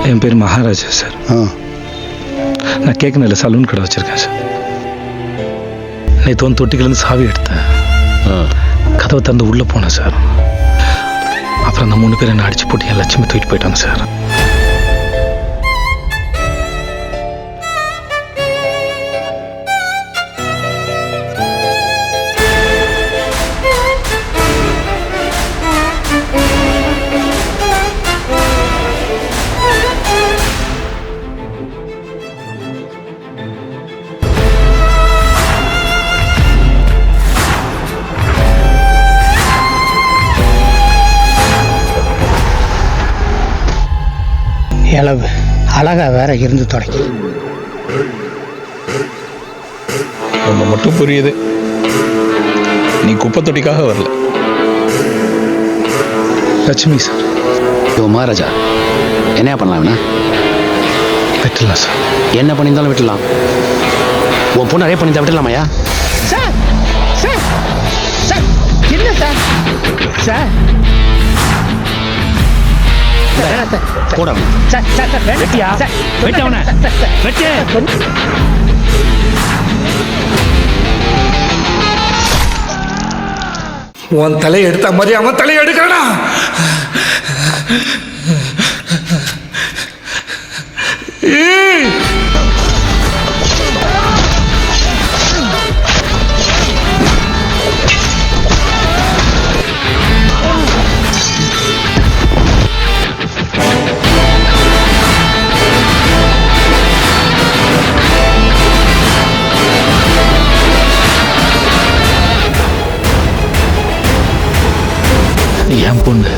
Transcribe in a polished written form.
என் பேர் மகாராஜா சார். நான் கேட்கணும் சலூன் கடை வச்சிருக்கேன் சார். நேற்று வந்து தொட்டிக்கிலேருந்து சாவி எடுத்தேன். கதவை திறந்து உள்ளே போனேன் சார். அப்புறம் அந்த 3 பேர் என்ன அடிச்சு போட்டு என் லட்சுமி தூக்கிட்டு போயிட்டாங்க சார். இளவு அழகா வேற இருந்து தொடக்கி நம்ம மட்டும் புரியுது, நீ குப்பை தொட்டிக்காக வரல. லட்சுமி சார். மகாராஜா என்ன பண்ணலாம்? விட்டுலாம் சார். என்ன பண்ணியிருந்தாலும் விட்டுலாம். உன் பொண்ணு நிறைய பண்ணியிருந்தா விட்டுலாமையா? சார் சார் சார் என்ன சார் சார் கூட வெட்டியா வெட்டவன வெட்டு. உன் தலையை எடுத்த மாதிரி அவன் தலையை எடுக்கடா. என் பொண்ணு